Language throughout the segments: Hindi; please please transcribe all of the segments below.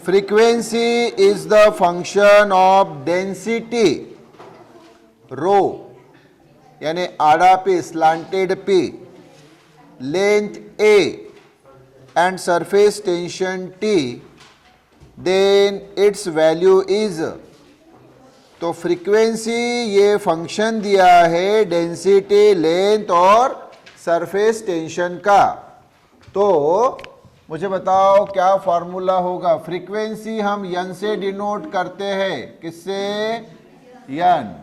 Frequency is the function of density rho यानी आड़ा p slanted p, length a and surface tension t, then its value is। तो फ्रीक्वेंसी ये फंक्शन दिया है डेंसिटी, लेंथ और सरफेस टेंशन का। तो मुझे बताओ क्या फॉर्मूला होगा। फ्रीक्वेंसी हम यन से डिनोट करते हैं, किससे? यन।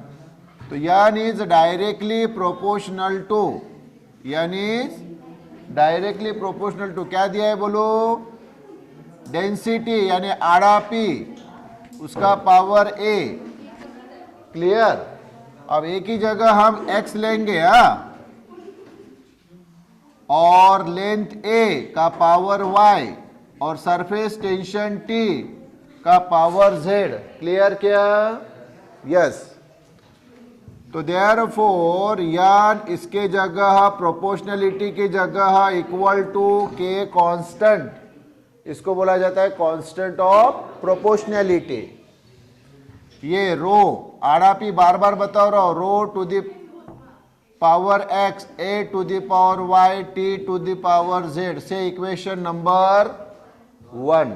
तो N is directly proportional to, N is directly proportional to क्या दिया है बोलो? डेंसिटी यानी आड़ा पी, उसका पावर ए। क्लियर? अब एक ही जगह हम x लेंगे और लेंथ a का पावर y और सरफेस टेंशन t का पावर z। क्लियर क्या? यस। तो देयरफॉर यान इसके जगह प्रोपोर्शनलिटी की जगह इक्वल टू k कांस्टेंट, इसको बोला जाता है कांस्टेंट ऑफ प्रोपोर्शनलिटी। ये रो आड़ा पी बार बार बताओ रहा, rho to the power x, a to the power y, t to the power z से इक्वेशन नंबर 1।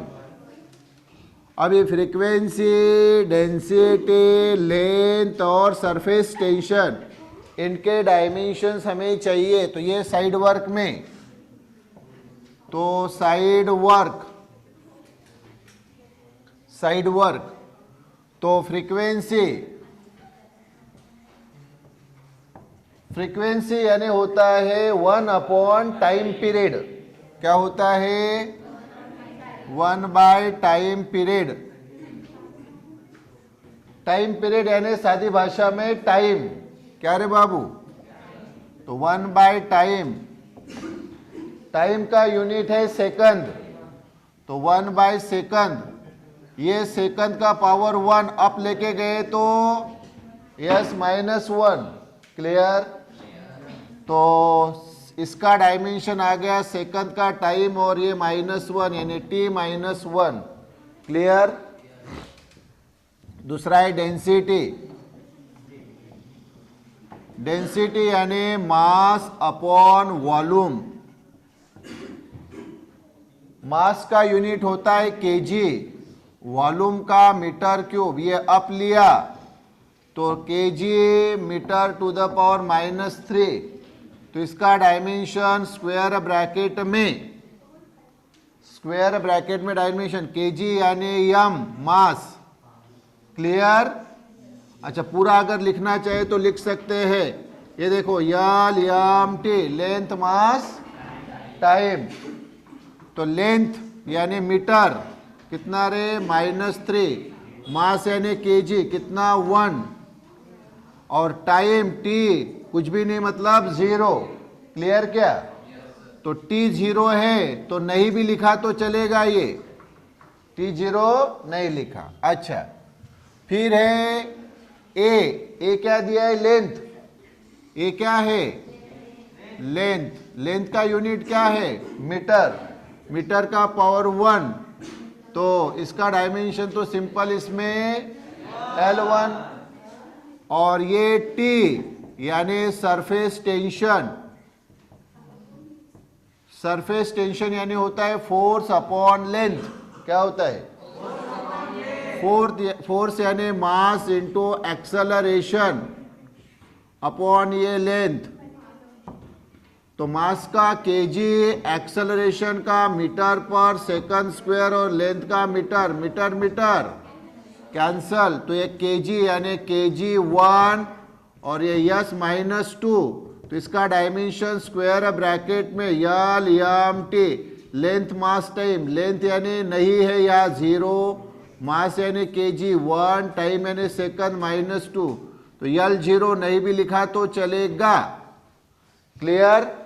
अभी फ्रीक्वेंसी, डेंसिटी, लेंथ और सरफेस टेंशन इनके डायमेंशंस हमें चाहिए। तो ये साइड वर्क में, तो साइड वर्क तो फ्रीक्वेंसी यानी होता है 1 अपॉन टाइम पीरियड। क्या होता है? 1 by time period. Time period यानी सादी भाषा में टाइम। क्या रे बाबू? तो 1 बाय टाइम, टाइम का यूनिट है सेकंड, तो 1 बाय सेकंड। ये सेकंड का पावर 1 अप लेके गए तो यस -1। क्लियर? तो इसका डायमेंशन आ गया सेकंड का टाइम और ये -1 यानी t -1। क्लियर? दूसरा है डेंसिटी। डेंसिटी यानी मास अपॉन वॉल्यूम। मास का यूनिट होता है केजी, वॉल्यूम का मीटर क्यूब। ये अप लिया तो kg metre to the power -3। तो इसका डायमेंशन स्क्वायर ब्रैकेट में डायमेंशन केजी यानी यम, मास। क्लियर? अच्छा, पूरा अगर लिखना चाहे तो लिख सकते हैं। ये देखो L M T, length mass time. तो लेंथ यानी मीटर कितना रे? -3। मास यानी केजी कितना? 1। और टाइम टी कुछ भी नहीं मतलब 0। क्लियर क्या? तो टी 0 है तो नहीं भी लिखा तो चलेगा, ये टी 0 नहीं लिखा। अच्छा, फिर है ए क्या दिया है? लेंथ। ए क्या है? लेंथ। लेंथ का यूनिट क्या है? मीटर। मीटर का पावर 1, तो इसका डायमेंशन तो सिंपल इसमें L1। और ये T यानी सरफेस टेंशन। सरफेस टेंशन यानी होता है फोर्स अपॉन लेंथ। क्या होता है? फोर्स यानी मास इंटू एक्सेलरेशन अपॉन ये लेंथ। तो मास का केजी, एक्सेलरेशन का मीटर पर सेकंड स्क्वायर और लेंथ का मीटर कैंसल। तो ये केजी यानी केजी 1 और ये यस -2। तो इसका डायमेंशन स्क्वायर ब्रैकेट में L M T, length mass time. Length यानी नहीं है या 0, मास यानी केजी 1, टाइम यानी सेकंड -2। तो यल 0 नहीं भी लिखा तो चलेगा। क्लियर?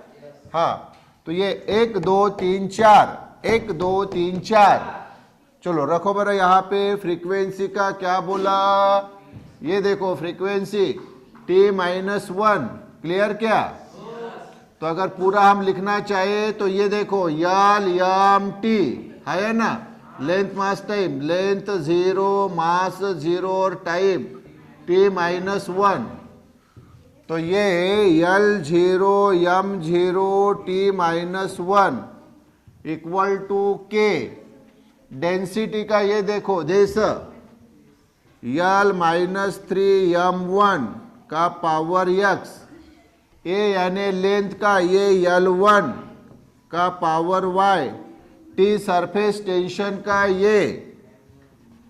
हाँ, तो ये 1 2 3 4, 1 2 3 4। चलो रखो बरा यहाँ पे फ्रीक्वेंसी का क्या बोला? ये देखो frequency t minus one, clear क्या? तो अगर पूरा हम लिखना चाहे तो ये देखो यल यम टी है ना, length mass time, length zero, mass zero और टाइम t माइनस वन। तो ये L zero M zero T minus one equal to K. Density का ये देखो जैसा L minus three M one का पावर यक्स, ए यानी लेंथ का ये यल वन का power Y, T surface tension का ये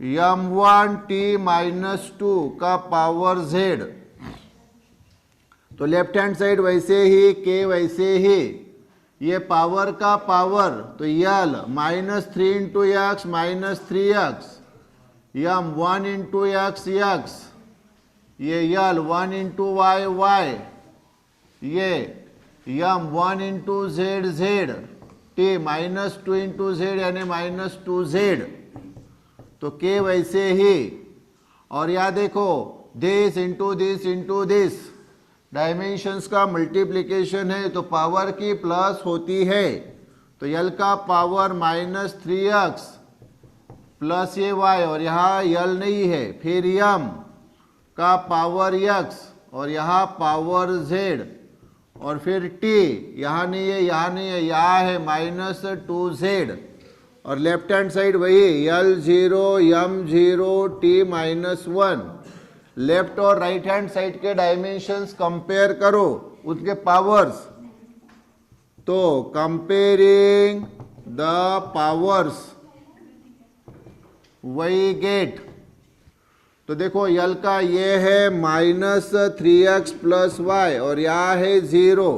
M one T minus two का पावर जेड। तो लेफ्ट हैंड साइड वैसे ही, के वैसे ही, ये पावर का पावर तो L minus three into X minus three X, M one into X X, ये L one into Y Y, ये M one into Z Z, T minus two into Z यानी माइनस टू जेड। तो के वैसे ही, और यहाँ देखो this into this into this, dimensions का मल्टीप्लिकेशन है तो पावर की प्लस होती है। तो यल का power minus three x plus ये वाई, और यहाँ यल नहीं है, फिर यम का पावर यक्स और यहाँ पावर जेड, और फिर टी यहाँ नहीं है, यहाँ नहीं है, यहाँ है माइनस टू जेड। और लेफ्ट हैंड साइड वही L zero M zero T minus one. Left और राइट हैंड साइड के डायमेंशंस कंपेयर करो, उनके पावर्स। तो कंपेयरिंग द पावर्स वही गेट। तो देखो यल का ये है minus three x plus y और यहाँ है जीरो,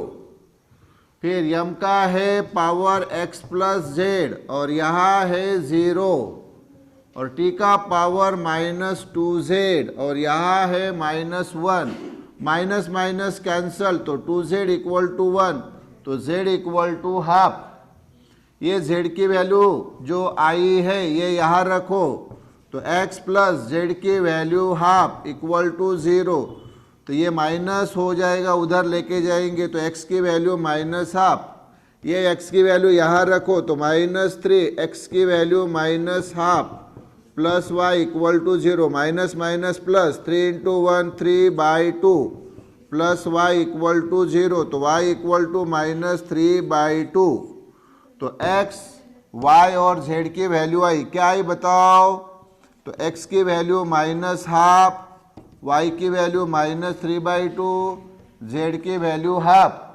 फिर यम का है पावर एक्स प्लस जेड और यहाँ है जीरो, और टी का पावर माइनस टू जेड और यहाँ है minus one. Minus minus cancel तो two z equal to one, तो जेड इक्वल टू हाफ। ये जेड की वैल्यू जो आई है ये यहाँ रखो, तो x प्लस जेड की value half equal to zero. तो ये माइनस हो जाएगा, उधर लेके जाएंगे तो x की वैल्यू माइनस हाफ। ये x की वैल्यू यहाँ रखो तो माइनस थ्री, एक्स की value minus half plus y equal to zero, minus minus plus, three into one three by two plus y equal to zero, तो y equal to minus three by two. तो x, y और z की वैल्यू आई, क्या आई बताओ? तो x की वैल्यू माइनस हाफ, y की value minus three by to, z की वैल्यू हाफ।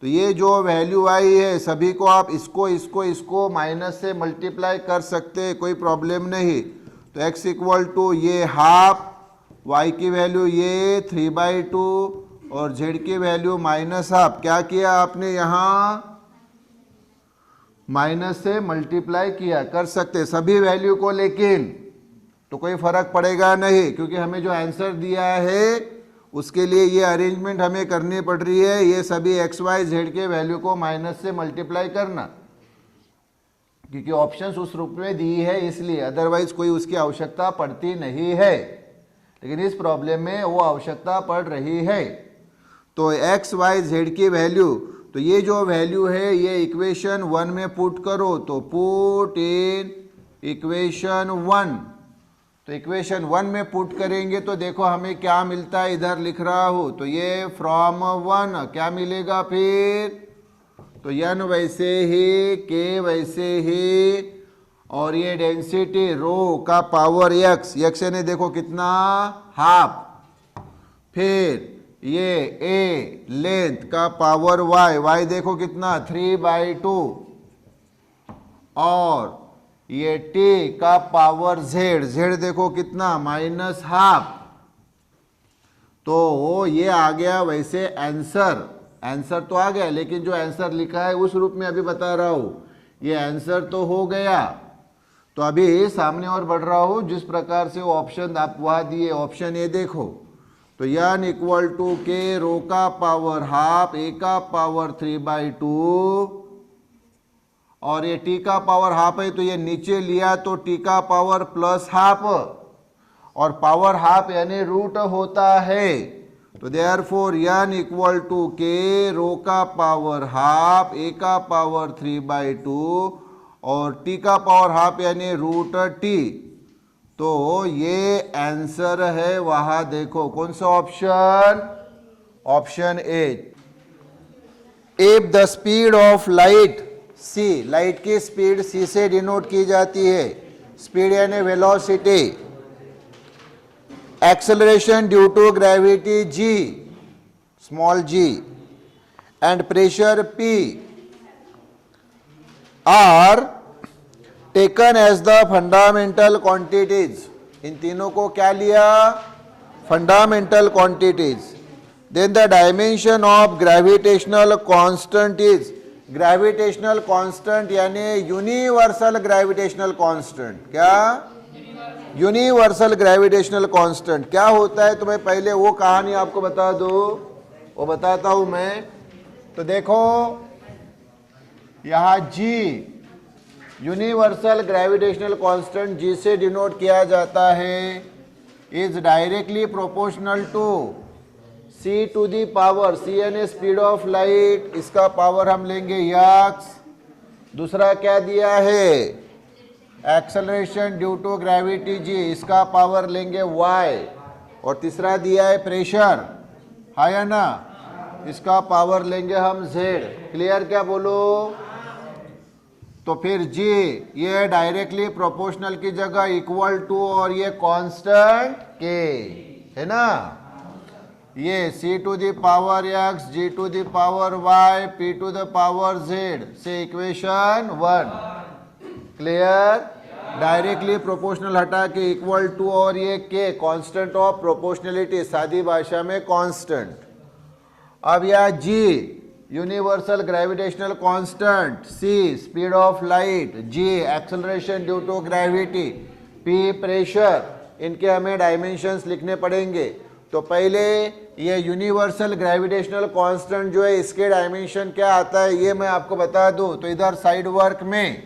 तो ये जो वैल्यू आई है सभी को आप इसको माइनस से मल्टीप्लाई कर सकते हैं, कोई प्रॉब्लम नहीं। तो x इक्वल टू ये हाफ, y की वैल्यू ये थ्री बाई टू और z की वैल्यू माइनस हाफ। क्या किया आपने यहाँ? माइनस से मल्टीप्लाई किया, कर सकते सभी वैल्यू को, लेकिन तो कोई फर्क पड़ेगा नहीं, क्योंकि हमें जो आंसर दिया है उसके लिए ये अरेंजमेंट हमें करनी पड़ रही है। ये सभी एक्स वाई जेड के वैल्यू को माइनस से मल्टीप्लाई करना, क्योंकि ऑप्शंस उस रूप में दी है इसलिए, अदरवाइज कोई उसकी आवश्यकता पड़ती नहीं है, लेकिन इस प्रॉब्लम में वो आवश्यकता पड़ रही है। तो एक्स वाई जेड की वैल्यू, तो ये जो वैल्यू है ये इक्वेशन वन में पुट करो, तो पुट इन इक्वेशन वन। तो इक्वेशन वन में पुट करेंगे तो देखो हमें क्या मिलता है, इधर लिख रहा हूँ, तो ये फ्रॉम वन क्या मिलेगा फिर? तो n वैसे ही, k वैसे ही, और ये डेंसिटी रो का पावर x, x यानी देखो कितना हाफ, फिर ये a लेंथ का पावर y, y देखो कितना थ्री बाई टू, और ये t का पावर z, z देखो कितना माइनस हाफ। तो ये आ गया वैसे आंसर, आंसर तो आ गया, लेकिन जो आंसर लिखा है उस रूप में अभी बता रहा हूँ, ये आंसर तो हो गया। तो अभी सामने और बढ़ रहा हूँ, जिस प्रकार से वो ऑप्शन आप वहाँ दिए, ऑप्शन ए देखो, तो n इक्वल टू के रो का पावर हाफ, ए का पावर थ्री बाई टू, और ये t का पावर हाफ है तो ये नीचे लिया तो t का पावर प्लस हाफ, और पावर हाफ यानी रूट होता है। तो देयरफॉर n इक्वल टू के रो का पावर हाफ a का पावर 3/2 और t का पावर हाफ यानी रूट t। तो ये आंसर है, वहां देखो कौन सा option, option A. If the speed of light c, light की स्पीड c से डिनोट की जाती है, स्पीड यानी velocity, acceleration due to gravity g, small g, and pressure p are taken as the fundamental quantities। इन तीनों को क्या लिया, fundamental quantities। then the dimension of gravitational constant is, gravitational constant यानी universal gravitational constant, क्या यूनिवर्सल ग्रेविटेशनल कांस्टेंट क्या होता है। तो मैं पहले वो कहानी आपको बता दूं, वो बताता हूं मैं। तो देखो यहां G universal gravitational constant G से डिनोट किया जाता है, is directly proportional to c to the power, c यानी स्पीड ऑफ लाइट, इसका पावर हम लेंगे x। दूसरा क्या दिया है, acceleration due to gravity g, इसका पावर लेंगे y। और तीसरा दिया है प्रेशर, है ना, इसका पावर लेंगे हम z। क्लियर क्या बोलो। तो फिर g ये डायरेक्टली प्रोपोर्शनल की जगह इक्वल टू और ये कांस्टेंट k है ना, ये c to the power x, g to the power y, p to the power z से इक्वेशन 1। क्लियर। डायरेक्टली प्रोपोर्शनल हटा के इक्वल टू और ये के कांस्टेंट ऑफ प्रोपोर्शनलिटी, सादी भाषा में कांस्टेंट। अब यह G universal gravitational constant, c speed of light, g acceleration due to gravity, P pressure, इनके हमें डायमेंशंस लिखने पड़ेंगे। तो पहले ये यूनिवर्सल ग्रेविटेशनल कांस्टेंट जो है इसके डायमेंशन क्या आता है ये मैं आपको बता दूं। तो इधर साइड वर्क में,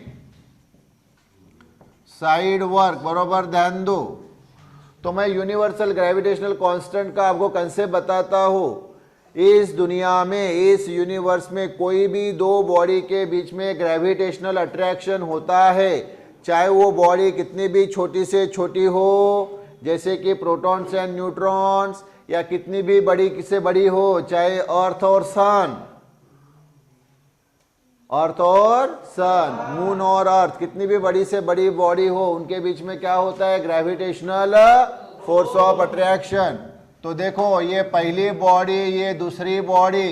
साइड वर्क बरोबर ध्यान दो। तो मैं यूनिवर्सल ग्रेविटेशनल कांस्टेंट का आपको कंसेप्ट बताता हूं। इस दुनिया में, इस यूनिवर्स में कोई भी दो बॉडी के बीच में ग्रेविटेशनल अट्रैक्शन होता है, चाहे वो बॉडी कितनी भी छोटी से छोटी हो, जैसे कि प्रोटॉन्स एंड न्यूट्रॉन्स, या कितनी भी बड़ी से बड़ी हो, चाहे अर्थ और सन, अर्थ और सन, मून और अर्थ, कितनी भी बड़ी से बड़ी बॉडी हो, उनके बीच में क्या होता है, ग्रेविटेशनल फोर्स ऑफ अट्रैक्शन। तो देखो ये पहली बॉडी, ये दूसरी बॉडी,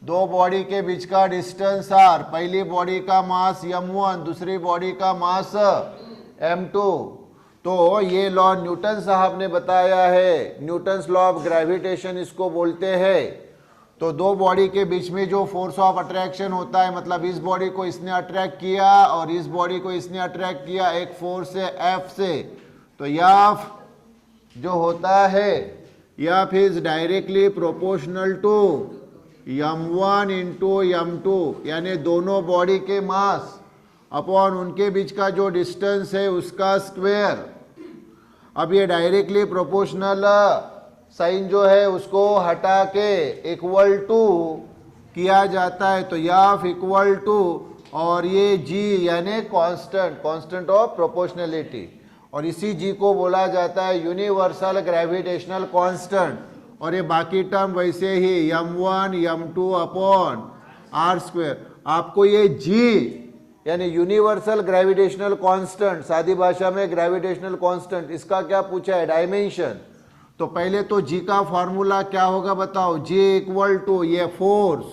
दो बॉडी के बीच का डिस्टेंस आर, पहली बॉडी का मास m1, दूसरी बॉडी का मास m2। तो ये लॉ न्यूटन साहब ने बताया है, न्यूटन्स लॉ ऑफ ग्रेविटेशन इसको बोलते हैं। तो दो बॉडी के बीच में जो फोर्स ऑफ अट्रैक्शन होता है, मतलब इस बॉडी को इसने अट्रैक्ट किया और इस बॉडी को इसने अट्रैक्ट किया एक फोर्स से F से, तो F जो होता है, F is directly proportional to m1 into m2, यानी दोनों बॉडी के मास अपॉन उनके बीच का जो डिस्टेंस है उसका स्क्वायर। अब ये डायरेक्टली प्रोपोर्शनल साइन जो है उसको हटा के इक्वल टू किया जाता है, तो F इक्वल टू और ये G यानी कांस्टेंट, कांस्टेंट ऑफ प्रोपोर्शनलिटी, और इसी G को बोला जाता है यूनिवर्सल ग्रेविटेशनल कांस्टेंट। और ये बाकी टर्म वैसे ही m1 m2 upon r square. आपको ये G यानी यूनिवर्सल ग्रेविटेशनल कांस्टेंट, सादी भाषा में ग्रेविटेशनल कांस्टेंट, इसका क्या पूछा है, डायमेंशन। तो पहले तो G का फॉर्मूला क्या होगा बताओ, G इक्वल टू ये फोर्स,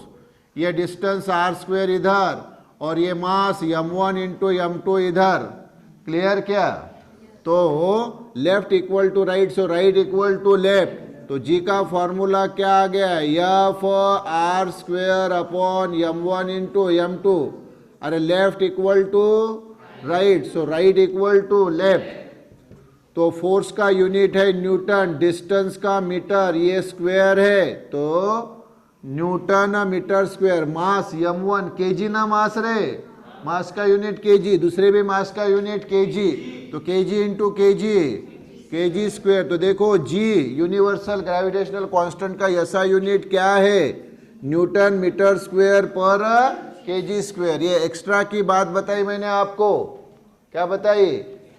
ये डिस्टेंस r स्क्वायर इधर, और ये मास m1 इंटू m2 इधर। क्लियर क्या। तो left equal to right, so right equal to left. तो G का फॉर्मूला क्या आ गया, F r square upon m1 into m2। अरे left equal to right, so right equal to left. तो फोर्स का यूनिट है न्यूटन, डिस्टेंस का मीटर, ये स्क्वायर है तो newton metre square. Mass m1 kg ना मास रे, मास का यूनिट kg, दूसरे भी मास का यूनिट kg, तो kg into kg kg square. तो देखो g यूनिवर्सल ग्रेविटेशनल कांस्टेंट का SI यूनिट क्या है, न्यूटन मीटर स्क्वायर पर kg स्क्वायर। ये एक्स्ट्रा की बात बताई मैंने आपको, क्या बताई,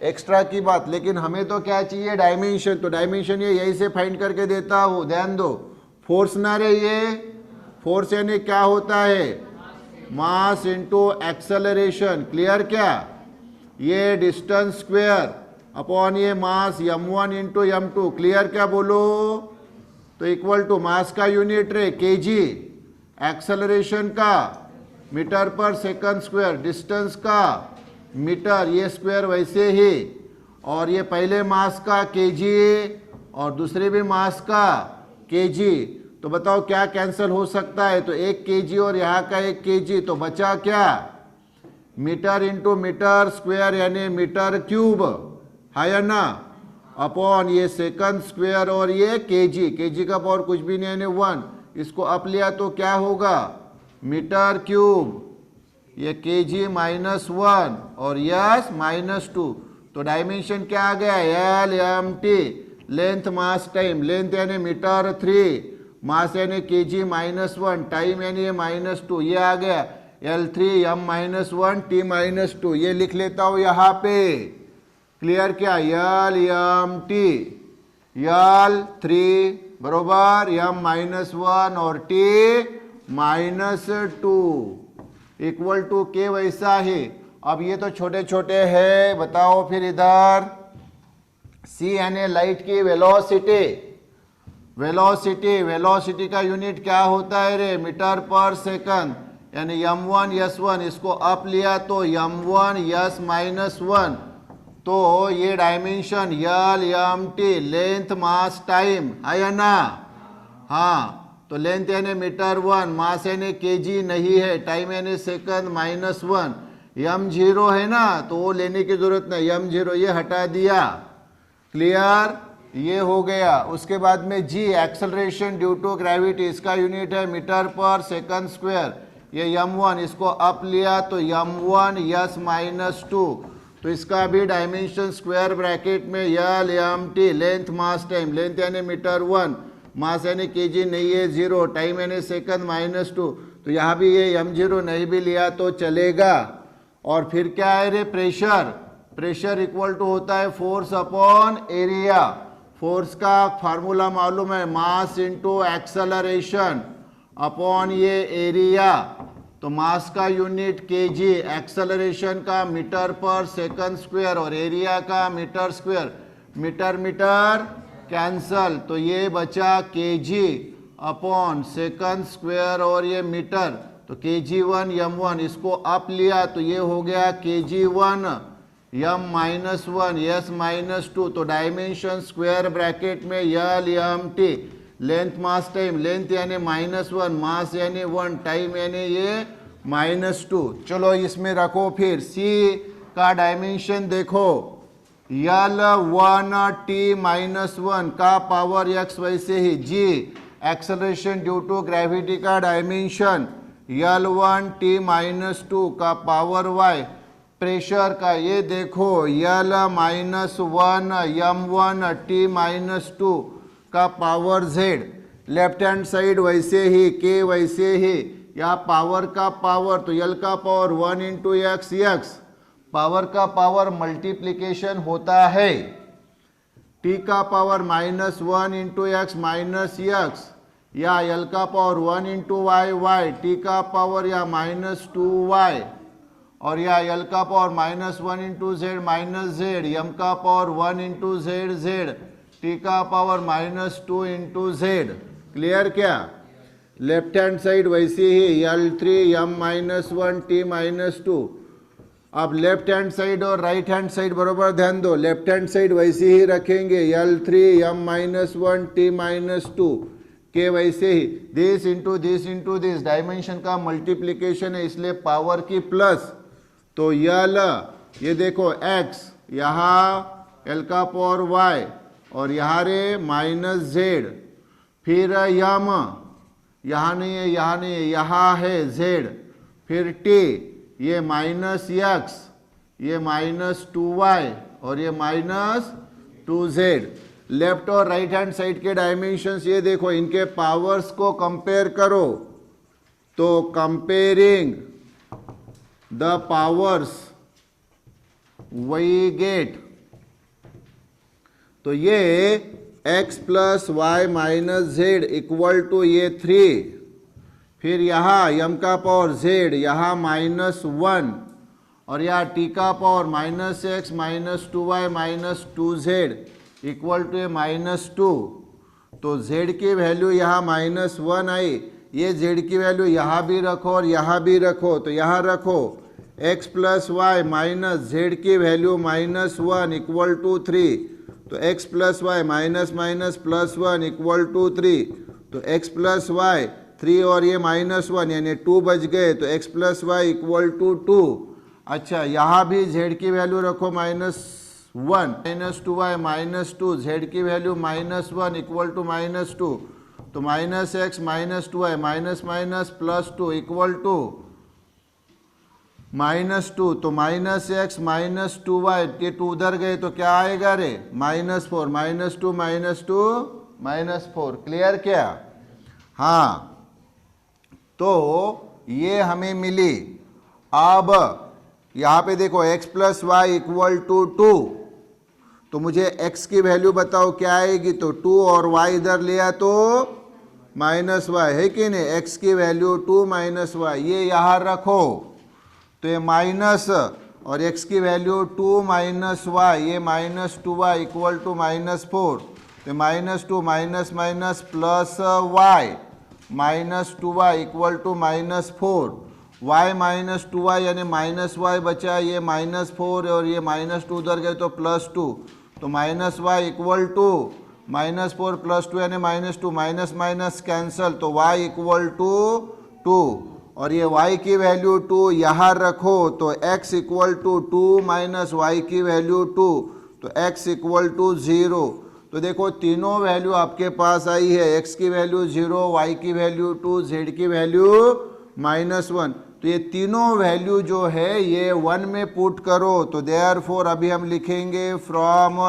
एक्स्ट्रा की बात। लेकिन हमें तो क्या चाहिए, डायमेंशन। तो डायमेंशन ये यही से फाइंड करके देता हूँ, ध्यान दो। फोर्स ना रे, ये फोर्स यानी क्या होता है, मास इंटू एक्सेलरेशन। क्लियर क्या, ये डिस्टेंस स्क्वायर अपॉन ये मास m1 इंटू m2। क्लियर क्या बोलो, तो इक्वल टू मास का यूनिट रे केजी, एक्सेलरेशन का metre per second square, distance का मीटर, ये स्क्वायर वैसे ही, और ये पहले मास का केजी और दूसरे भी मास का केजी। तो बताओ क्या कैंसिल हो सकता है, तो एक केजी और यहाँ का एक केजी, तो बचा क्या, मीटर इंटू मीटर स्क्वायर यानी मीटर क्यूब, है या ना, अपॉन ये सेकंड स्क्वायर और ये केजी। केजी का पावर कुछ भी नहीं यानी 1, इसको अप लिया तो क्या होगा, मीटर क्यूब, ये केजी -1 और यस -2। तो डायमेंशन क्या आ गया, LMT, length mass time. Length यानी मीटर 3, मास यानी केजी -1, टाइम यानी ये -2, ये आ गया L3 m-1 t -2। ये लिख लेता हूँ यहाँ पे। क्लियर क्या, LMT L3 बरोबर m-1 और t -2 इक्वल टू के वैसा ही। अब ये तो छोटे छोटे हैं, बताओ फिर इधर c यानी लाइट की वेलोसिटी। वेलोसिटी का यूनिट क्या होता है रे, मीटर पर सेकंड, यानी m1 s1। इसको अप लिया तो m1 s -1। तो ये dimension LMT, length mass time, है या ना, हाँ। तो लेंथ यानी मीटर 1, मास यानी केजी नहीं है, टाइम यानी सेकंड -1, m0 है ना, तो वो लेने की जरूरत नहीं, m0 ये हटा दिया। क्लियर, ये हो गया। उसके बाद में g, acceleration due to gravity, इसका यूनिट है मीटर पर सेकंड स्क्वायर। ये m1, इसको अप लिया तो m1 s -2। तो इसका भी डायमेंशन स्क्वायर ब्रैकेट में LMT, length mass time, length यानी मीटर 1, मास यानी केजी नहीं है 0, टाइम यानी सेकंड -2। तो यहाँ भी ये m0 नहीं भी लिया तो चलेगा। और फिर क्या है रे, प्रेशर इक्वल टू होता है फोर्स अपॉन एरिया। फोर्स का फार्मूला मालूम है, मास इंटू एक्सेलरेशन अपॉन ये एरिया। तो मास का यूनिट केजी, एक्सेलरेशन का मीटर पर सेकंड स्क्वायर और एरिया का मीटर स्क्वायर। मीटर कैंसल, तो ये बचा केजी अपॉन सेकंड स्क्वायर और ये मीटर। तो kg1 m1, इसको अप लिया तो ये हो गया kg1 m-1 s -2। तो डायमेंशन स्क्वायर ब्रैकेट में LMT, length mass time, length यानी -1, मास यानी 1, टाइम यानी ये -2। चलो इसमें रखो फिर c का डायमेंशन देखो, L1 t -1 का पावर x, वैसे ही g, acceleration due to gravity का डायमेंशन L1 t -2 का पावर y। प्रेशर का ये देखो L -1 m1 t -2 का power z। Left hand side वैसे ही, k वैसे ही, या पावर का पावर, तो L का पावर 1 इंटू x, पावर का पावर मल्टीप्लिकेशन होता है। t का पावर -1 इंटू x -x, या L का पावर 1 इंटू y, t का पावर या -2y, और या L का power -1 into z z, m का पावर 1 इंटू z, t का पावर -2 इंटू z। क्लियर क्या, लेफ्ट हैंड साइड वैसे ही L3 m-1 t -2। अब लेफ्ट हैंड साइड और राइट हैंड साइड बरोबर ध्यान दो, लेफ्ट हैंड साइड वैसे ही रखेंगे L3 m-1 t -2 के वैसे ही, दिस इंटू दिस, डायमेंशन का मल्टीप्लिकेशन है इसलिए पावर की प्लस। तो L, ये देखो x, यहाँ L का पावर y और यहाँ रे -z, फिर m, यहाँ नहीं है, यहाँ है z, फिर t, ये -x, ये -2y और ये 2z। लेफ्ट और राइट हैंड साइड के डायमेंशंस ये देखो, इनके पावर्स को कंपेयर करो, तो comparing the powers we get, तो ये x plus y minus z equal to ये 3, फिर यहाँ m का पावर z यहाँ -1 और यहाँ t का power -x minus 2y minus 2z equal to ये -2। तो z की वैल्यू यहाँ -1 आई, ये z की वैल्यू यहाँ भी रखो और यहाँ भी रखो, तो यहाँ रखो x plus y minus z की वैल्यू -1 इक्वल टू 3, तो x plus y minus minus plus 1 equal to 3, तो x प्लस वाई 3 और ये -1 यानी 2 बच गए, तो x plus y equal to 2। अच्छा, यहाँ भी z की वैल्यू रखो -1 -2y -2, z की वैल्यू -1 इक्वल टू -2, तो -x -2y minus minus plus 2 equal to -2, तो -x -2y ये 2 उधर गए तो क्या आएगा रे, -4, -2 -4। क्लियर क्या? हाँ, तो ये हमें मिली। अब यहाँ पे देखो x plus y equal to 2, तो मुझे x की वैल्यू बताओ क्या आएगी, तो 2 और y इधर लिया तो -y है कि नहीं, x की वैल्यू 2 -y, ये यहाँ रखो, तो ये माइनस और x की वैल्यू 2 -y, ये -2y इक्वल टू -4, तो -2 minus minus plus y -2y equal to -4, y -2y यानी -y बचा, ये -4 और ये -2 उधर गए तो +2, तो -y इक्वल टू -4 + 2 यानी -2, माइनस माइनस कैंसल, तो y इक्वल टू 2 और ये y की वैल्यू 2 यहाँ रखो, तो x equal to 2 minus y की वैल्यू 2, तो x इक्वल टू 0। तो देखो तीनों वैल्यू आपके पास आई है, x की वैल्यू 0, y की वैल्यू 2, z की वैल्यू -1। तो ये तीनों वैल्यू जो है ये 1 में पुट करो, तो देयरफॉर अभी हम लिखेंगे फ्रॉम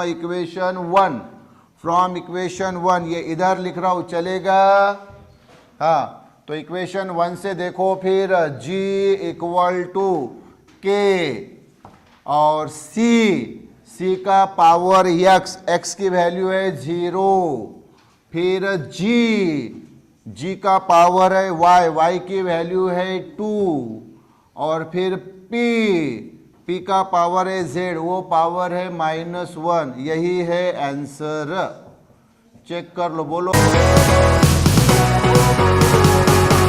इक्वेशन 1, ये इधर लिख रहा हूँ, चलेगा? हाँ, तो इक्वेशन 1 से देखो फिर g इक्वल टू k और c का पावर x की वैल्यू है 0, फिर g का पावर है y की वैल्यू है 2 और फिर p का पावर है z, वो पावर है -1। यही है आंसर, चेक कर लो, बोलो।